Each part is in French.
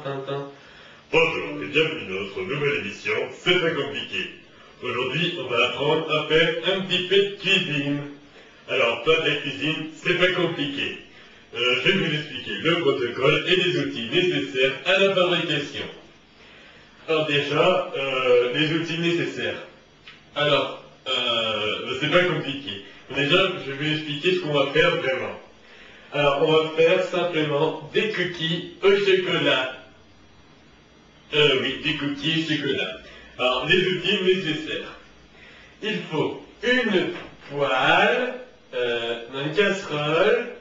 Tintin. Bonjour et bienvenue dans notre nouvelle émission C'est pas compliqué. Aujourd'hui, on va apprendre à faire un petit peu de cuisine. Alors, pas de la cuisine, c'est pas compliqué. Je vais vous expliquer le protocole et les outils nécessaires à la fabrication. Alors déjà, les outils nécessaires. Alors, c'est pas compliqué. Déjà, je vais vous expliquer ce qu'on va faire vraiment. Alors, on va faire simplement des cookies au chocolat. Oui, des cookies au chocolat. Alors, les outils nécessaires. Il faut une poêle, une casserole.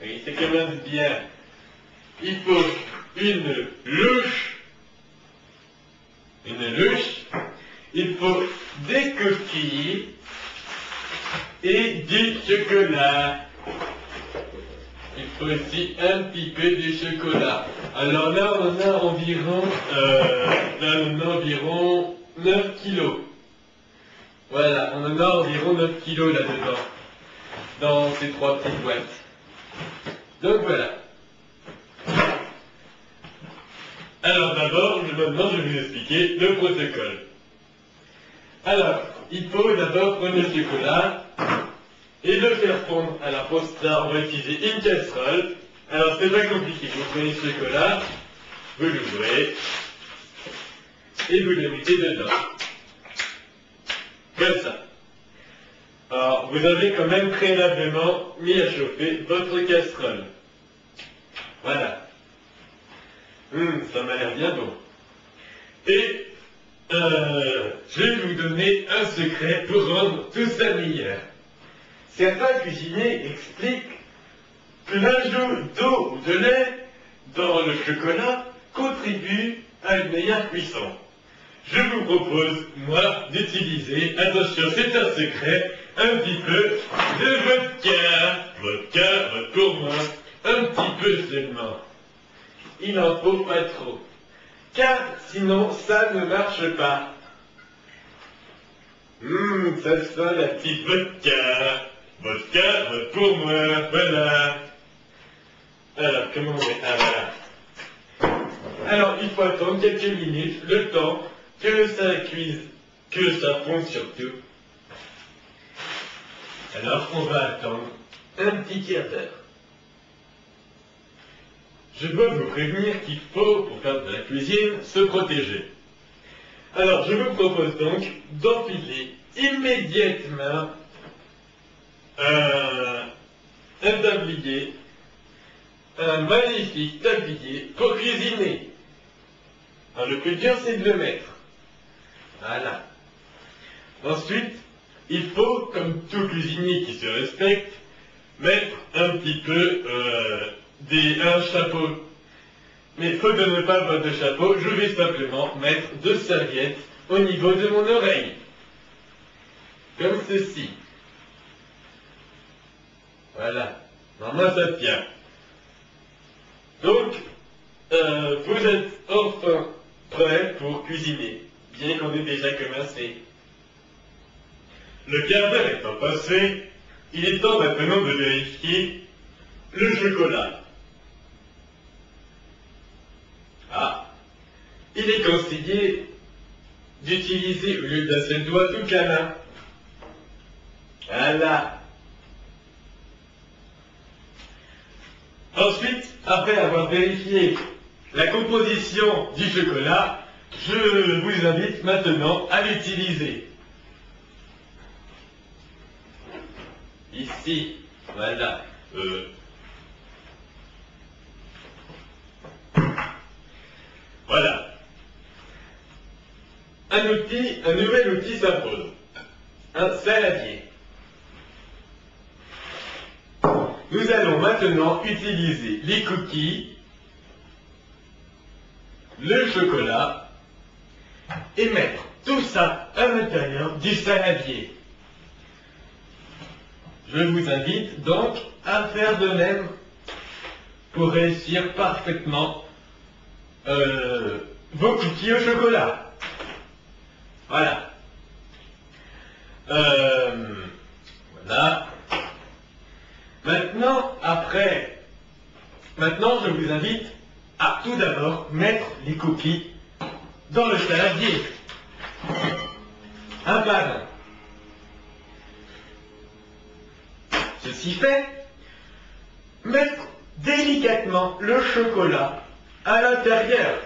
Oui, ça commence bien. Il faut une louche. Il faut des cookies et du chocolat. Il faut aussi un petit peu de chocolat. Alors là, on a environ 9 kilos. Voilà, on en a environ 9 kilos là-dedans, dans ces 3 petites boîtes. Donc voilà. Alors d'abord, maintenant je vais vous expliquer le protocole. Alors, il faut d'abord prendre le chocolat et le faire fondre. Alors pour ça, on va utiliser une casserole. Alors c'est pas compliqué, vous prenez le chocolat, vous l'ouvrez et vous le mettez dedans. Comme ça. Alors, vous avez quand même préalablement mis à chauffer votre casserole. Voilà. Ça m'a l'air bien bon. Et je vais vous donner un secret pour rendre tout ça meilleur. Certains cuisiniers expliquent que l'ajout d'eau ou de lait dans le chocolat contribue à une meilleure cuisson. Je vous propose, moi, d'utiliser, attention, c'est un secret, un petit peu de vodka. Vodka, pour moi, un petit peu seulement. Il n'en faut pas trop. Car sinon, ça ne marche pas. Ça sent la petite vodka. Vodka, pour moi, voilà. Alors, comment on met? Ah, voilà. Alors, il faut attendre quelques minutes, le temps que ça cuise, que ça fonde surtout. Alors, on va attendre un petit quart d'heure. Je dois vous prévenir qu'il faut, pour faire de la cuisine, se protéger. Alors, je vous propose donc d'enfiler immédiatement un tablier, un magnifique tablier pour cuisiner. Alors, le plus dur, c'est de le mettre. Voilà. Ensuite, il faut, comme tout cuisinier qui se respecte, mettre un petit peu un chapeau. Mais faute de ne pas avoir de chapeau, je vais simplement mettre 2 serviettes au niveau de mon oreille. Comme ceci. Voilà. Normalement, ça tient. Donc, vous êtes enfin prêts pour cuisiner, bien qu'on ait déjà commencé. Le quart d'heure étant passé, il est temps maintenant de vérifier le chocolat. Ah, il est conseillé d'utiliser au lieu d'un seul doigt toute la main. Voilà. Ensuite, après avoir vérifié la composition du chocolat, je vous invite maintenant à l'utiliser. Ici, voilà. Voilà. Un nouvel outil s'impose. Un saladier. Nous allons maintenant utiliser les cookies, le chocolat, et mettre tout ça à l'intérieur du saladier. Je vous invite donc à faire de même pour réussir parfaitement vos cookies au chocolat. Voilà. Voilà. Maintenant, je vous invite tout d'abord mettre les cookies dans le saladier. Un par un. Ceci fait, mettre délicatement le chocolat à l'intérieur.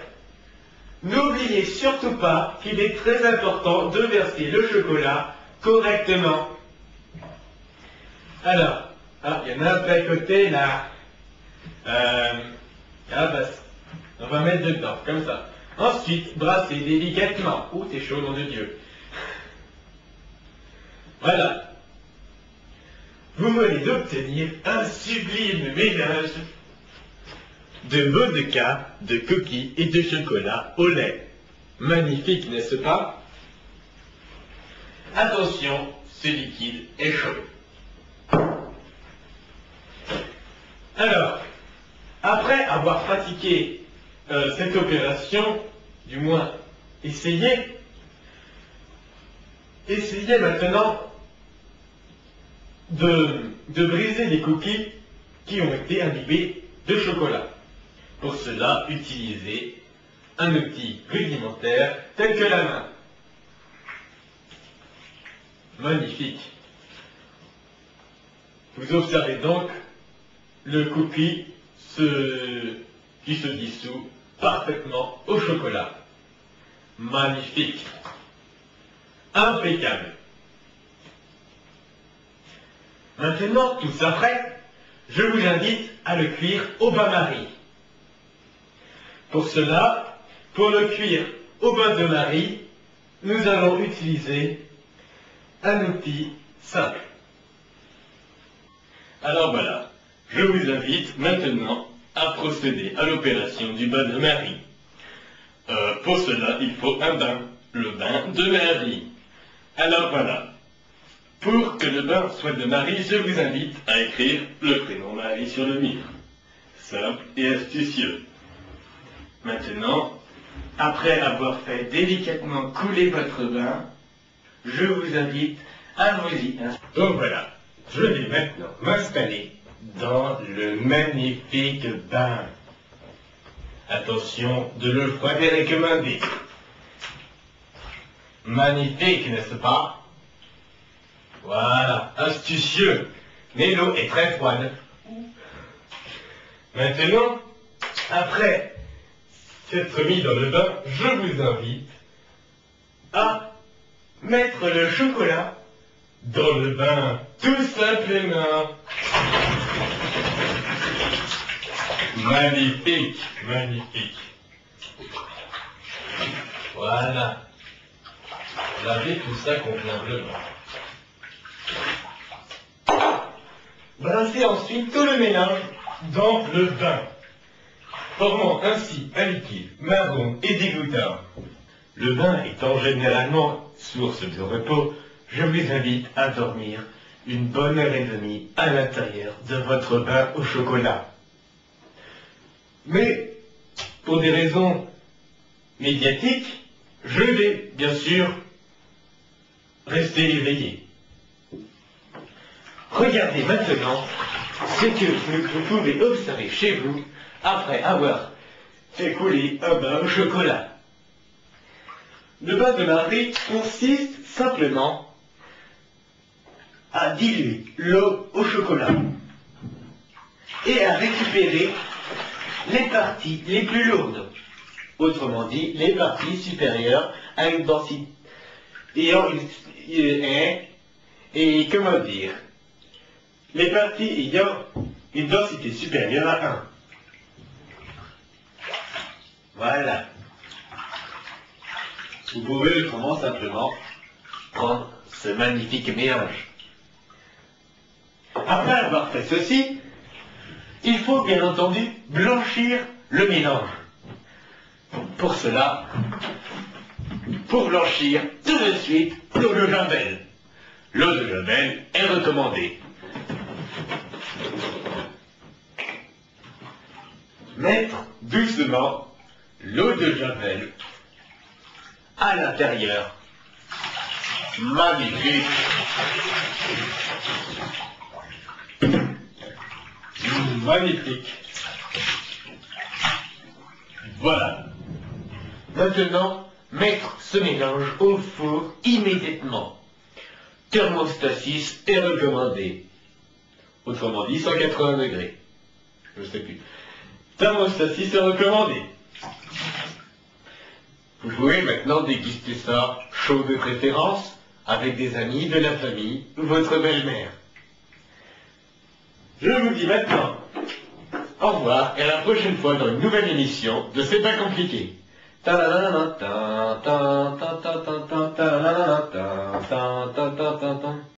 N'oubliez surtout pas qu'il est très important de verser le chocolat correctement. Alors, il y en a un peu à côté là. On va mettre dedans, comme ça. Ensuite, brassez délicatement. Ouh, c'est chaud, nom de Dieu. Voilà. Vous venez d'obtenir un sublime mélange de vodka, de cookies et de chocolat au lait. Magnifique, n'est-ce pas? Attention, ce liquide est chaud. Alors, après avoir pratiqué cette opération, du moins essayez maintenant de briser les cookies qui ont été imbibés de chocolat. Pour cela, utilisez un outil rudimentaire tel que la main. Magnifique. Vous observez donc le cookie qui se dissout parfaitement au chocolat. Magnifique. Impeccable. Maintenant, tout ça prêt, je vous invite à le cuire au bain-marie. Pour cela, pour le cuire au bain de Marie, nous allons utiliser un outil simple. Alors voilà, je vous invite maintenant à procéder à l'opération du bain de Marie. Pour cela, il faut un bain, le bain de Marie. Alors voilà, pour que le bain soit de Marie, je vous invite à écrire le prénom Marie sur le mur. Simple et astucieux. Maintenant, après avoir fait délicatement couler votre bain, je vous invite à vous y installer. Donc voilà, je vais maintenant m'installer dans le magnifique bain. Attention de le froidir et recommander. Magnifique, n'est-ce pas? Voilà, astucieux, mais l'eau est très froide. Maintenant, après s'être mis dans le bain, je vous invite à mettre le chocolat dans le bain, tout simplement. Magnifique, magnifique. Voilà. Lavez tout ça convenablement. Brassez ensuite tout le mélange dans le bain, formant ainsi un liquide marron et dégoûtant. Le bain étant généralement source de repos, je vous invite à dormir une bonne heure et demie à l'intérieur de votre bain au chocolat. Mais, pour des raisons médiatiques, je vais, bien sûr, rester éveillé. Regardez maintenant ce que vous pouvez observer chez vous après avoir fait couler un bain au chocolat. Le bain de Marie consiste simplement à diluer l'eau au chocolat et à récupérer les parties les plus lourdes, autrement dit les parties supérieures à une densité les parties ayant une densité supérieure à 1. Voilà. Vous pouvez autrement simplement prendre ce magnifique mélange. Après avoir fait ceci, il faut bien entendu blanchir le mélange. Pour cela, pour blanchir, tout de suite, l'eau de Javel. L'eau de Javel est recommandée. Mettre doucement l'eau de Javel à l'intérieur. Magnifique. Magnifique. Voilà. Maintenant, mettre ce mélange au four immédiatement. Thermostasis est recommandé. Autrement dit, 180 degrés. Je ne sais plus. Thermostasis est recommandé. Vous pouvez maintenant déguster ça chaud de préférence, avec des amis, de la famille, ou votre belle-mère. Je vous dis maintenant. Au revoir et à la prochaine fois dans une nouvelle émission de C'est pas compliqué.